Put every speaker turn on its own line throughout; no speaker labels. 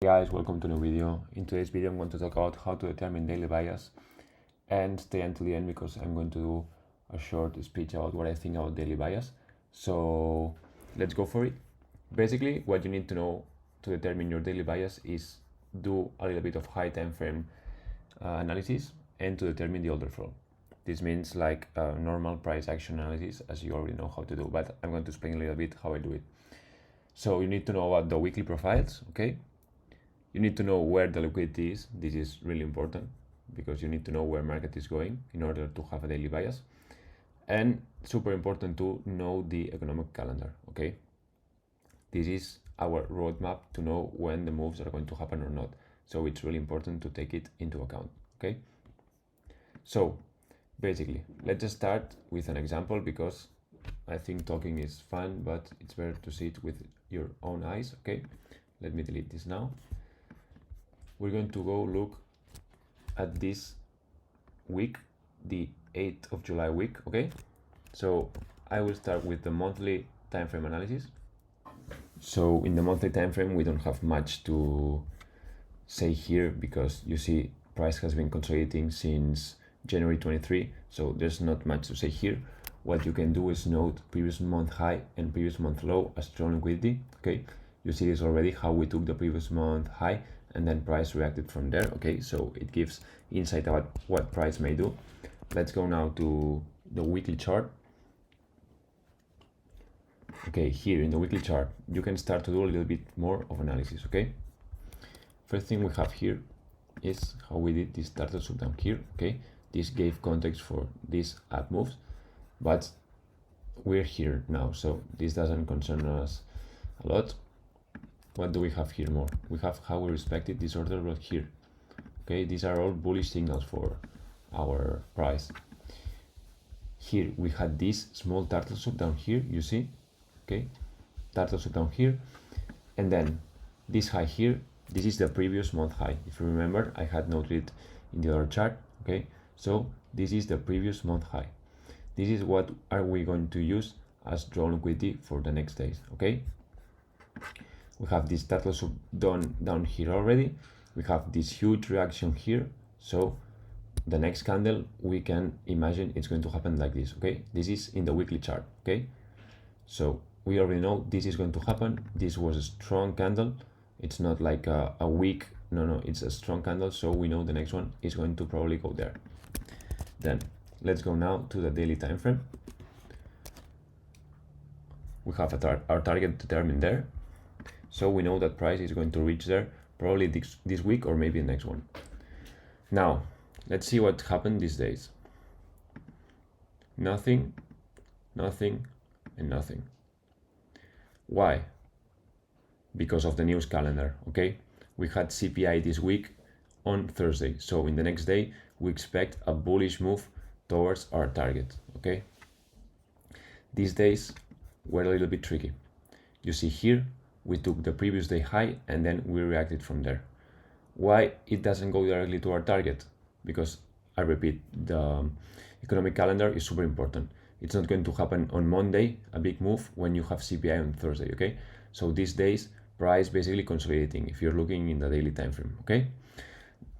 Hey guys, welcome to a new video. In today's video I'm going to talk about how to determine daily bias, and stay until the end because I'm going to do a short speech about what I think about daily bias. So let's go for it. Basically, what you need to know to determine your daily bias is do a little bit of high time frame analysis and to determine the order flow. This means like normal price action analysis, as you already know how to do, but I'm going to explain a little bit how I do it. So you need to know about the weekly profiles, okay? You need to know where the liquidity is. This is really important because you need to know where market is going in order to have a daily bias. And super important to know the economic calendar, okay? This is our roadmap to know when the moves are going to happen or not. So it's really important to take it into account, okay? So basically, let's just start with an example because I think talking is fun, but it's better to see it with your own eyes, okay? Let me delete this now. We're going to go look at this week, the 8th of July week, okay? So I will start with the monthly time frame analysis. So in the monthly time frame, we don't have much to say here because you see price has been consolidating since January 23, so there's not much to say here. What you can do is note previous month high and previous month low as strong liquidity, okay? You see this already, how we took the previous month high and then price reacted from there, okay? So it gives insight about what price may do. Let's go now to the weekly chart. Okay, here in the weekly chart, you can start to do a little bit more of analysis, okay? First thing we have here is how we did this turtle soup down here, okay? This gave context for these up moves, but we're here now, so this doesn't concern us a lot. What do we have here more? We have how we respected this order block here. Okay, these are all bullish signals for our price. Here we had this small turtle soup down here, you see? Okay, turtle soup down here. And then this high here, this is the previous month high. If you remember, I had noted it in the other chart, okay? So this is the previous month high. This is what are we going to use as draw liquidity for the next days, okay? We have this turtle soup done down here already. We have this huge reaction here. So the next candle, we can imagine it's going to happen like this, okay? This is in the weekly chart, okay? So we already know this is going to happen. This was a strong candle. It's not like a weak, no, it's a strong candle. So we know the next one is going to probably go there. Then let's go now to the daily time frame. We have our target determined there. So we know that price is going to reach there probably this week or maybe the next one. Now, let's see what happened these days. Nothing, nothing, and nothing. Why? Because of the news calendar, okay? We had CPI this week on Thursday. So in the next day, we expect a bullish move towards our target, okay? These days were a little bit tricky. You see here, we took the previous day high and then we reacted from there. Why it doesn't go directly to our target? Because I repeat, the economic calendar is super important. It's not going to happen on Monday, a big move, when you have CPI on Thursday, okay? So these days, price basically consolidating if you're looking in the daily time frame, okay?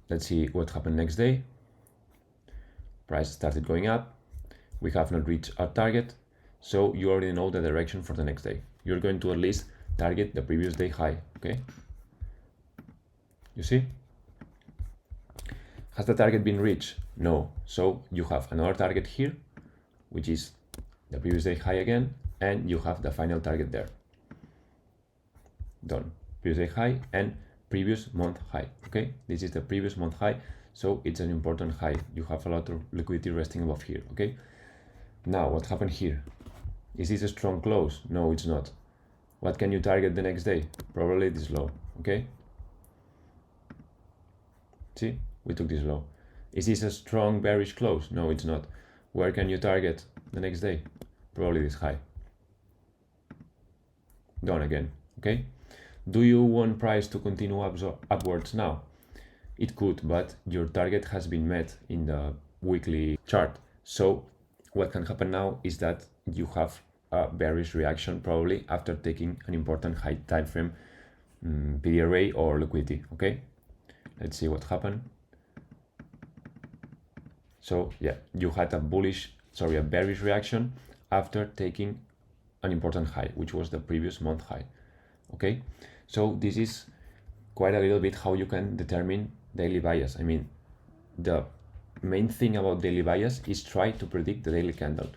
Let's see what happened next day. Price started going up. We have not reached our target. So you already know the direction for the next day. You're going to at least target the previous day high, okay? You see? Has the target been reached? No. So you have another target here, which is the previous day high again, and you have the final target there. Done. Previous day high and previous month high, okay? This is the previous month high, so it's an important high. You have a lot of liquidity resting above here, okay? Now, what happened here? Is this a strong close? No, it's not. What can you target the next day? Probably this low, okay? See, we took this low. Is this a strong bearish close? No, it's not. Where can you target the next day? Probably this high. Done again, okay? Do you want price to continue upwards now? It could, but your target has been met in the weekly chart. So what can happen now is that you have a bearish reaction probably after taking an important high time frame PD array or liquidity. Okay, let's see what happened. So yeah, you had a bearish reaction after taking an important high, which was the previous month high. Okay, so this is quite a little bit how you can determine daily bias. I mean, the main thing about daily bias is try to predict the daily candle.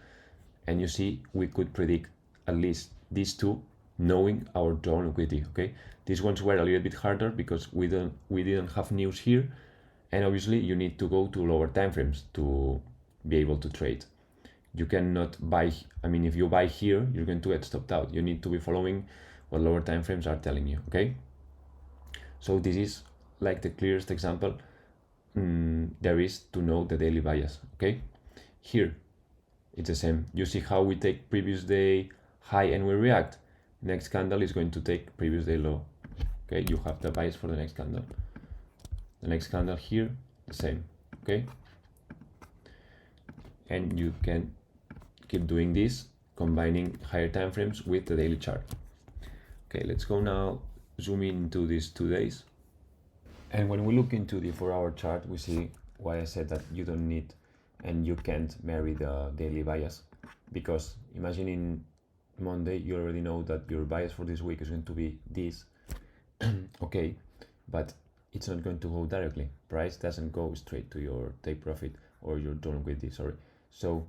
And you see, we could predict at least these two knowing our drawn liquidity. Okay, these ones were a little bit harder because we didn't have news here, and obviously you need to go to lower time frames to be able to trade. You cannot buy, I mean, if you buy here, you're going to get stopped out. You need to be following what lower time frames are telling you. Okay, so this is like the clearest example there is to know the daily bias. Okay, here it's the same. You see how we take previous day high and we react. Next candle is going to take previous day low. Okay, you have the bias for the next candle. The next candle here, the same. Okay, and you can keep doing this, combining higher time frames with the daily chart. Okay, let's go now, zoom into these 2 days. And when we look into the 4-hour chart, we see why I said that you don't need and you can't marry the daily bias. Because imagine in Monday, you already know that your bias for this week is going to be this. Okay, but it's not going to go directly. Price doesn't go straight to your take profit or your drawn liquidity, sorry. So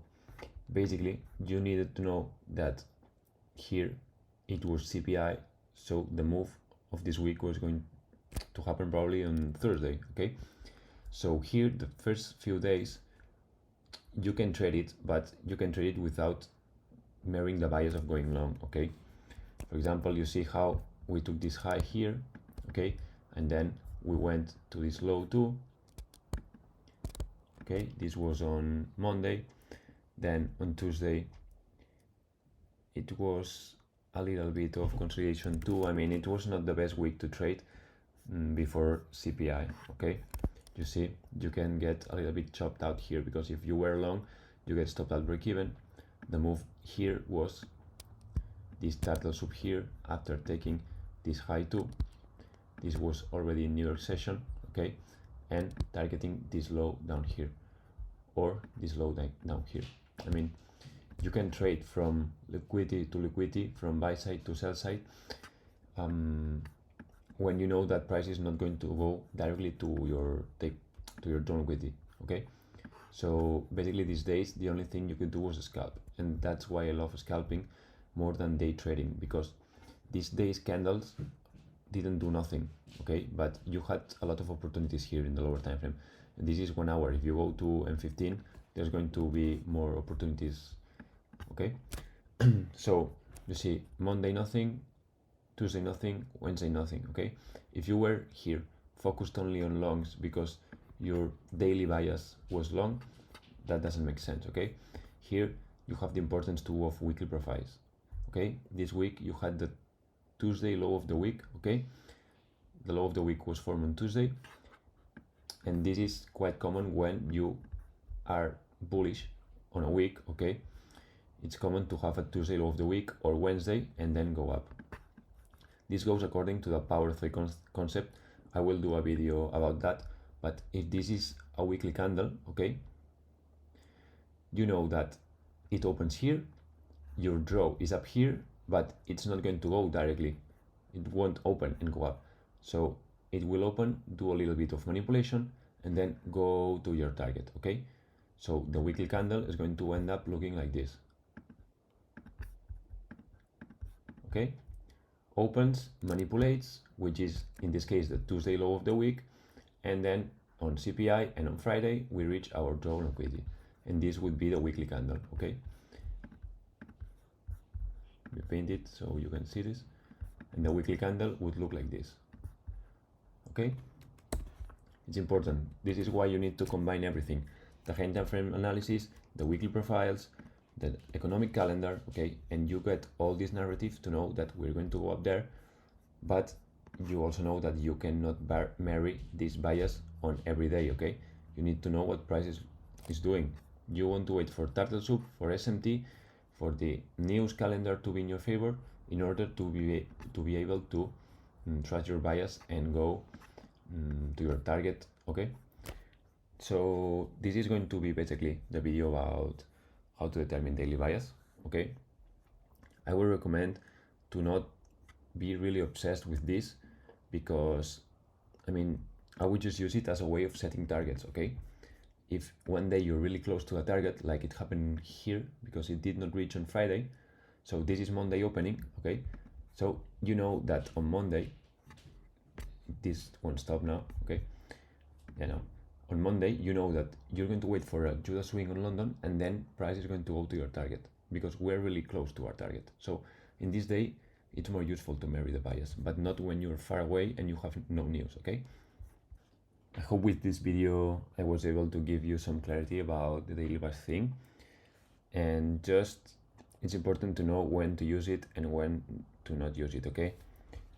basically, you needed to know that here it was CPI, so the move of this week was going to happen probably on Thursday. Okay, so here the first few days you can trade it, but you can trade it without marrying the bias of going long. Okay, for example, you see how we took this high here, okay, and then we went to this low too. Okay, this was on Monday. Then on Tuesday it was a little bit of consolidation too. I mean, it was not the best week to trade before CPI. Okay, you see, you can get a little bit chopped out here because if you were long, you get stopped at break even. The move here was this turtle soup here after taking this high too. This was already in New York session, okay, and targeting this low down here or this low down here. I mean, you can trade from liquidity to liquidity, from buy side to sell side, when you know that price is not going to go directly to your drawn liquidity. Okay, so basically these days the only thing you could do was scalp, and that's why I love scalping more than day trading, because these days candles didn't do nothing. Okay, but you had a lot of opportunities here in the lower time frame, and this is 1 hour. If you go to M15, there's going to be more opportunities. Okay, so you see Monday nothing, Tuesday nothing, Wednesday nothing. Okay, if you were here focused only on longs because your daily bias was long, that doesn't make sense. Okay, here you have the importance too of weekly profiles. Okay, this week you had the Tuesday low of the week. Okay, the low of the week was formed on Tuesday, and this is quite common when you are bullish on a week. Okay, it's common to have a Tuesday low of the week or Wednesday and then go up. This goes according to the power 3 concept. I will do a video about that, but if this is a weekly candle, okay, you know that it opens here, your draw is up here, but it's not going to go directly. It won't open and go up. So it will open, do a little bit of manipulation, and then go to your target. Okay, so the weekly candle is going to end up looking like this. Okay, opens, manipulates, which is in this case the Tuesday low of the week, and then on CPI and on Friday we reach our draw liquidity, and this would be the weekly candle. Okay, we paint it so you can see this, and the weekly candle would look like this. Okay, it's important. This is why you need to combine everything: the high time frame analysis, the weekly profiles, the economic calendar. Okay, and you get all this narrative to know that we're going to go up there, but you also know that you cannot marry this bias on every day. Okay, you need to know what price is doing. You want to wait for turtle soup, for SMT, for the news calendar to be in your favor in order to be able to trust your bias and go to your target. Okay, so this is going to be basically the video about how to determine daily bias. Okay, I would recommend to not be really obsessed with this, because I mean, I would just use it as a way of setting targets. Okay, if one day you're really close to a target, like it happened here because it did not reach on Friday, so this is Monday opening. Okay, so you know that on Monday, this won't stop now. Okay, on Monday you know that you're going to wait for a Judah swing on London, and then price is going to go to your target because we're really close to our target. So in this day it's more useful to marry the bias, but not when you're far away and you have no news. Okay, I hope with this video I was able to give you some clarity about the daily bias thing, and just it's important to know when to use it and when to not use it. Okay,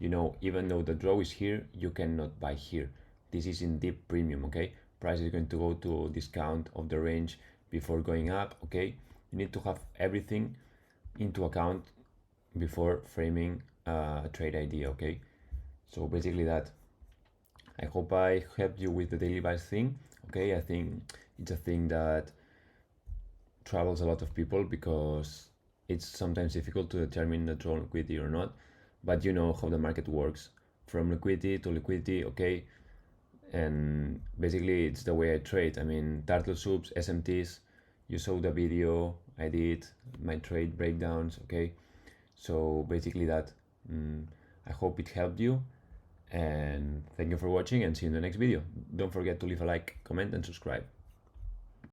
even though the draw is here, you cannot buy here. This is in deep premium. Okay, price is going to go to discount of the range before going up. Okay, you need to have everything into account before framing a trade idea. Okay, so basically that. I hope I helped you with the daily bias thing. Okay, I think it's a thing that troubles a lot of people because it's sometimes difficult to determine the draw liquidity or not, but you know how the market works from liquidity to liquidity. Okay, and basically it's the way I trade. I mean, turtle soups, SMTs, you saw the video I did, my trade breakdowns. Okay, so basically that. I hope it helped you, and thank you for watching, and see you in the next video. Don't forget to leave a like, comment, and subscribe.